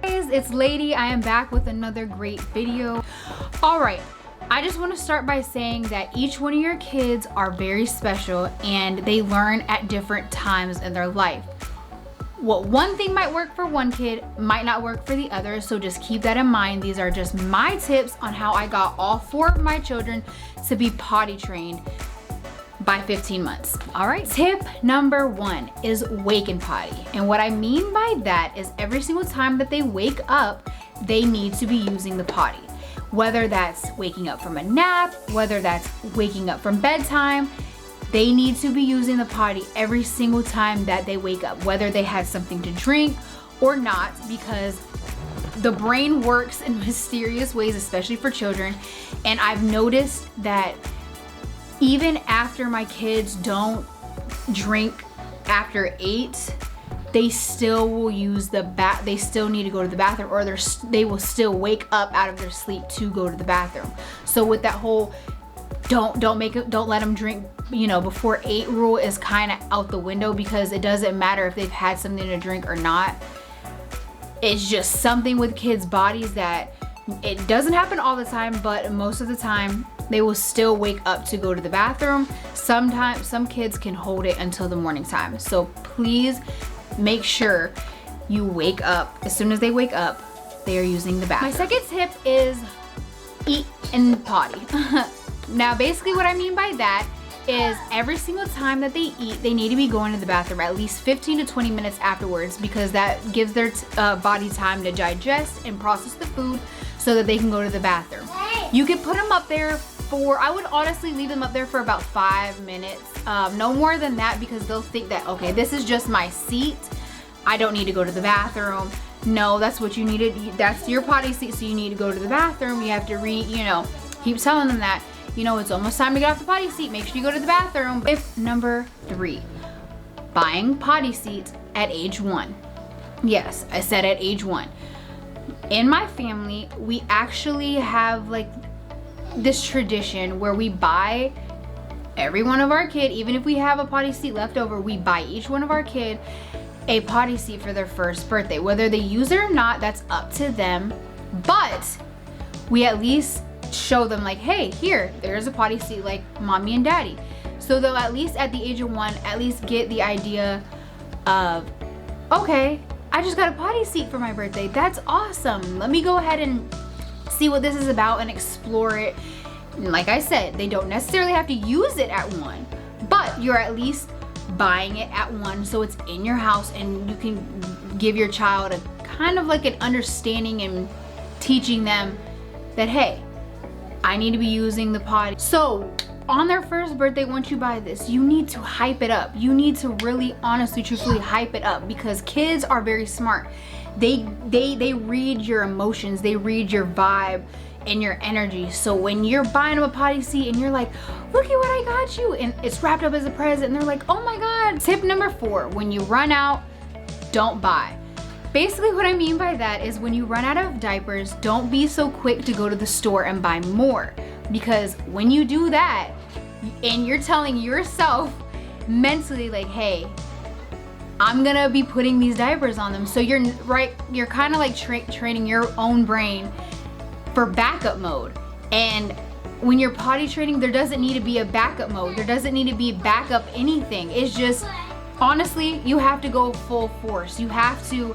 Guys, it's Lady. I am back with another great video. All right, I just want to start by saying that each one of your kids are very special and they learn at different times in their life. What one thing might work for one kid might not work for the other, so just keep that in mind. These are just my tips on how I got all 4 of my children to be potty trained by 15 months. All right, tip number 1 is wake and potty. And what I mean by that is every single time that they wake up, they need to be using the potty. Whether that's waking up from a nap, whether that's waking up from bedtime, they need to be using the potty every single time that they wake up, whether they had something to drink or not, because the brain works in mysterious ways, especially for children. And I've noticed that even after my kids don't drink after 8, they still will use they still need to go to the bathroom, or they will still wake up out of their sleep to go to the bathroom. So with that whole don't let them drink, before 8 rule is kind of out the window, because it doesn't matter if they've had something to drink or not. It's just something with kids' bodies that it doesn't happen all the time, but most of the time they will still wake up to go to the bathroom. Sometimes some kids can hold it until the morning time. So please make sure you wake up. As soon as they wake up, they are using the bathroom. My second tip is eat and potty. Now, basically what I mean by that is every single time that they eat, they need to be going to the bathroom at least 15 to 20 minutes afterwards, because that gives their body time to digest and process the food so that they can go to the bathroom. You could put them up there I would honestly leave them up there for about 5 minutes. No more than that, because they'll think that, okay, this is just my seat. I don't need to go to the bathroom. No, that's what you needed. That's your potty seat, so you need to go to the bathroom. You have to keep telling them that. It's almost time to get off the potty seat. Make sure you go to the bathroom. Tip number 3, buying potty seats at age 1. Yes, I said at age 1. In my family, we actually have this tradition where we buy every one of our kid, even if we have a potty seat left over, we buy each one of our kid a potty seat for their first birthday. Whether they use it or not, that's up to them. But we at least show them hey, there's a potty seat like mommy and daddy. So they'll at least at the age of 1, at least get the idea of, okay, I just got a potty seat for my birthday. That's awesome. Let me go ahead and see what this is about and explore it. And like I said, they don't necessarily have to use it at 1, but you're at least buying it at 1, so it's in your house and you can give your child a kind of an understanding and teaching them that, hey, I need to be using the potty. So on their first birthday, once you buy this, you need to hype it up. You need to really, honestly, truthfully hype it up, because kids are very smart. They read your emotions, they read your vibe and your energy. So when you're buying them a potty seat and you're like, look at what I got you, and it's wrapped up as a present, and they're like, oh my God. Tip number 4, when you run out, don't buy. Basically what I mean by that is when you run out of diapers, don't be so quick to go to the store and buy more, because when you do that and you're telling yourself mentally hey, I'm gonna be putting these diapers on them. So you're kind of training your own brain for backup mode. And when you're potty training, there doesn't need to be a backup mode. There doesn't need to be backup anything. It's just, honestly, you have to go full force. You have to,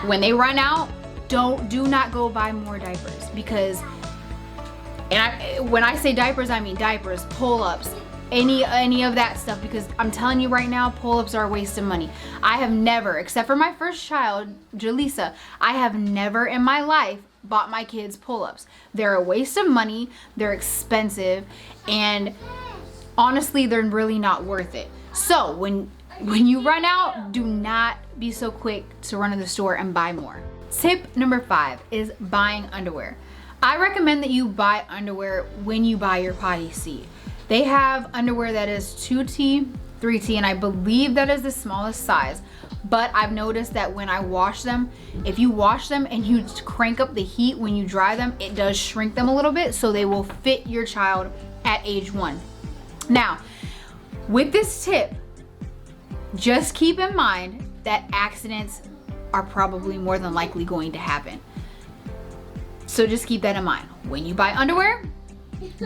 when they run out, do not go buy more diapers, because, when I say diapers, I mean diapers, pull-ups, any of that stuff, because I'm telling you right now, pull-ups are a waste of money. I have never, except for my first child, Jaleesa, I have never in my life bought my kids pull-ups. They're a waste of money, they're expensive, and honestly, they're really not worth it. So when you run out, do not be so quick to run to the store and buy more. Tip number 5 is buying underwear. I recommend that you buy underwear when you buy your potty seat. They have underwear that is 2T, 3T, and I believe that is the smallest size. But I've noticed that when I wash them, if you wash them and you crank up the heat when you dry them, it does shrink them a little bit, so they will fit your child at age 1. Now, with this tip, just keep in mind that accidents are probably more than likely going to happen. So just keep that in mind. When you buy underwear,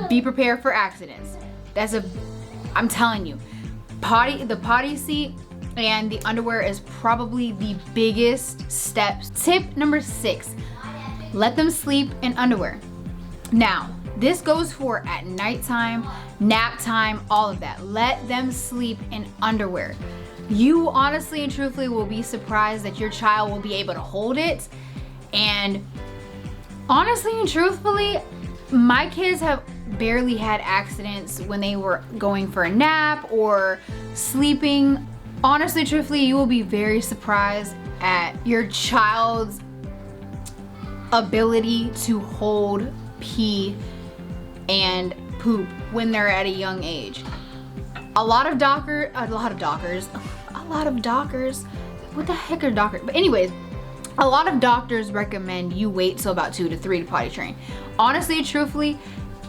be prepared for accidents. I'm telling you, the potty seat and the underwear is probably the biggest steps. Tip number 6, let them sleep in underwear. Now, this goes for at nighttime, nap time, all of that. Let them sleep in underwear. You honestly and truthfully will be surprised that your child will be able to hold it. And honestly and truthfully, my kids have barely had accidents when they were going for a nap or sleeping. Honestly, truthfully, you will be very surprised at your child's ability to hold, pee, and poop when they're at a young age. A lot of dockers, what the heck are dockers? But anyways, a lot of doctors recommend you wait till about 2 to 3 to potty train. Honestly, truthfully,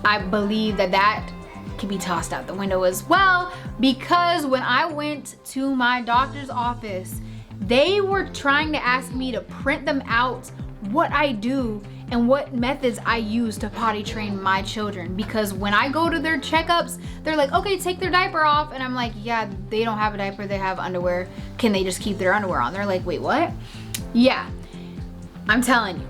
I believe that can be tossed out the window as well, because when I went to my doctor's office, they were trying to ask me to print them out what I do and what methods I use to potty train my children, because when I go to their checkups, they're like, okay, take their diaper off, and I'm like, yeah, they don't have a diaper, they have underwear. Can they just keep their underwear on? They're like, wait, what? Yeah, I'm telling you,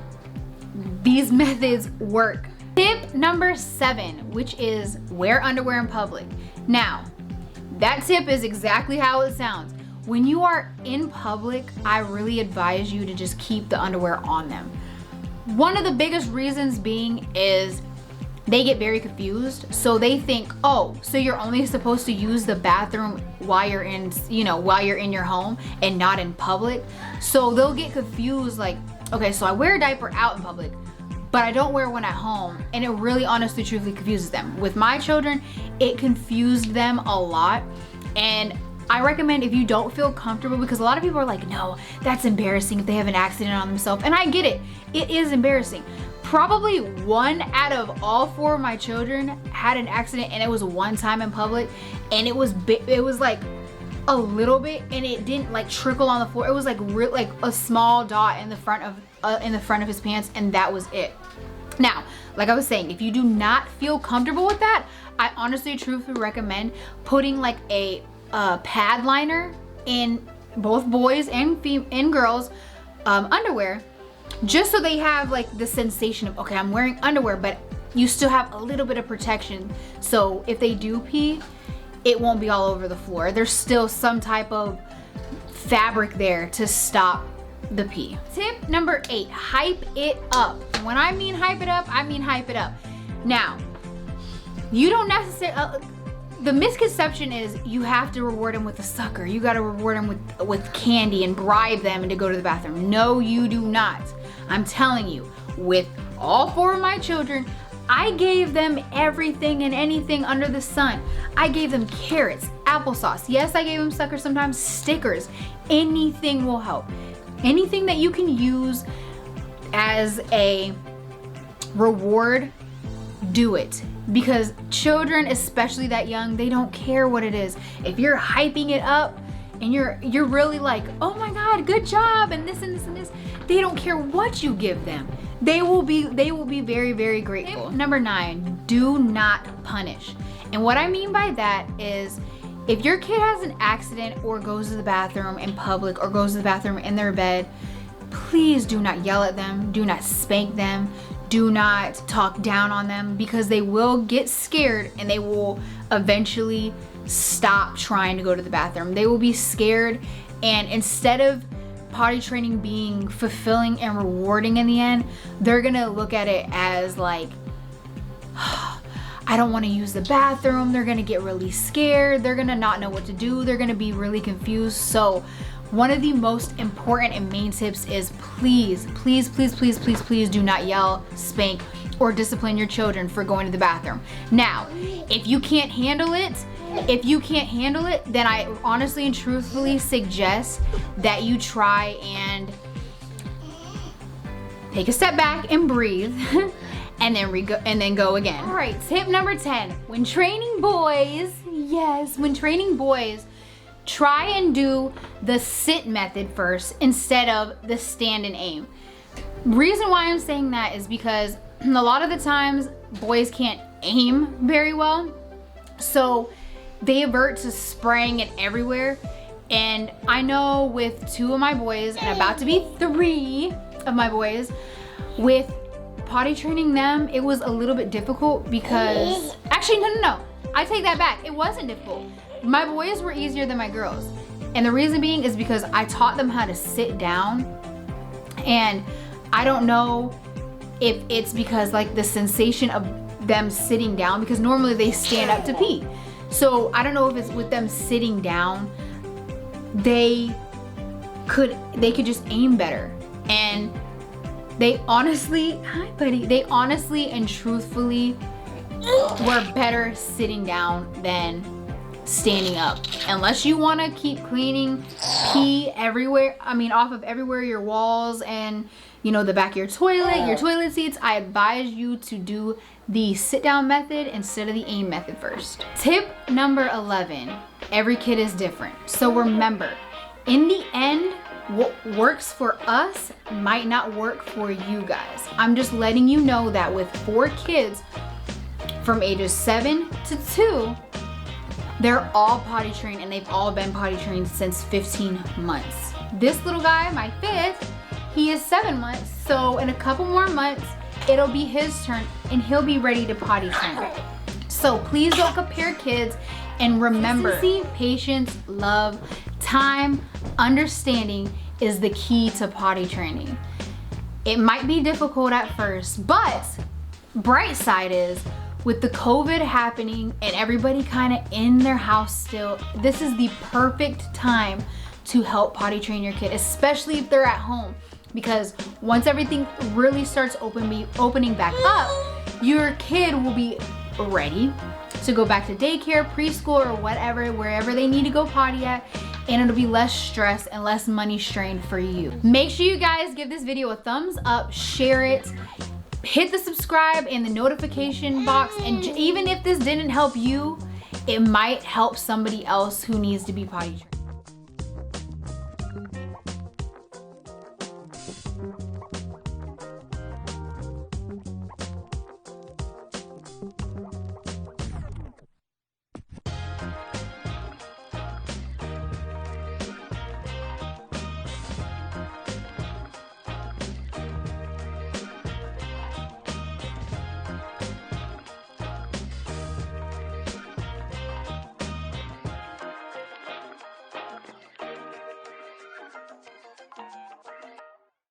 these methods work. Tip number 7, which is wear underwear in public. Now, that tip is exactly how it sounds. When you are in public, I really advise you to just keep the underwear on them. One of the biggest reasons being is they get very confused. So they think, oh, so you're only supposed to use the bathroom while you're in your home and not in public. So they'll get confused, like, okay, so I wear a diaper out in public, but I don't wear one at home. And it really honestly truthfully confuses them. With my children, it confused them a lot. And I recommend, if you don't feel comfortable, because a lot of people are like, no, that's embarrassing if they have an accident on themselves. And I get it, it is embarrassing. Probably 1 out of all 4 of my children had an accident, and it was one time in public, and it was like a little bit, and it didn't like trickle on the floor. It was like a small dot in the front of his pants, and that was it. Now, like I was saying, if you do not feel comfortable with that, I honestly truthfully recommend putting like a pad liner in both boys and girls underwear, just so they have like the sensation of, okay, I'm wearing underwear, but you still have a little bit of protection. So if they do pee, it won't be all over the floor. There's still some type of fabric there to stop the pee. Tip number 8, hype it up. When I mean hype it up, I mean hype it up. Now, you don't necessarily, the misconception is you have to reward them with a sucker. You gotta reward them with candy and bribe them to go to the bathroom. No, you do not. I'm telling you, with all 4 of my children, I gave them everything and anything under the sun. I gave them carrots, applesauce. Yes, I gave them suckers sometimes, stickers. Anything will help. Anything that you can use as a reward, do it. Because children, especially that young, they don't care what it is. If you're hyping it up and you're really like, oh my God, good job, and this and this and this, they don't care what you give them. They will be very, very grateful. Tip number 9, do not punish. And what I mean by that is, if your kid has an accident or goes to the bathroom in public or goes to the bathroom in their bed, please do not yell at them, do not spank them, do not talk down on them, because they will get scared and they will eventually stop trying to go to the bathroom. They will be scared, and instead of potty training being fulfilling and rewarding in the end, they're gonna look at it as like, I don't want to use the bathroom. They're gonna get really scared. They're gonna not know what to do. They're gonna be really confused. So one of the most important and main tips is please, please, please, please, please, please do not yell, spank, or discipline your children for going to the bathroom. Now, if you can't handle it, then I honestly and truthfully suggest that you try and take a step back and breathe and then go again. All right, tip number 10, when training boys, try and do the sit method first instead of the stand and aim. Reason why I'm saying that is because a lot of the times boys can't aim very well, so they avert to spraying it everywhere. And I know with 2 of my boys and about to be 3 of my boys, with potty training them, it was a little bit difficult because, actually no, I take that back. It wasn't difficult. My boys were easier than my girls. And the reason being is because I taught them how to sit down, and I don't know if it's because like the sensation of them sitting down, because normally they stand up to pee. So I don't know if it's with them sitting down, they could just aim better. And they honestly, hi buddy, they honestly and truthfully were better sitting down than standing up. Unless you want to keep cleaning pee everywhere, I mean off of everywhere, your walls and you know the back of your toilet seats, I advise you to do the sit down method instead of the aim method first. Tip number 11, every kid is different. So remember, in the end, what works for us might not work for you guys. I'm just letting you know that with 4 kids from ages 7 to 2, they're all potty trained, and they've all been potty trained since 15 months. This little guy, my 5th, he is 7 months. So in a couple more months, it'll be his turn and he'll be ready to potty train. So please don't compare kids, and remember, patience, love, time, understanding is the key to potty training. It might be difficult at first, but bright side is, with the COVID happening and everybody kind of in their house still, this is the perfect time to help potty train your kid, especially if they're at home. Because once everything really starts opening back up, your kid will be ready to go back to daycare, preschool, or whatever, wherever they need to go potty at, and it'll be less stress and less money strained for you. Make sure you guys give this video a thumbs up, share it, hit the subscribe and the notification box, and even if this didn't help you, it might help somebody else who needs to be potty trained.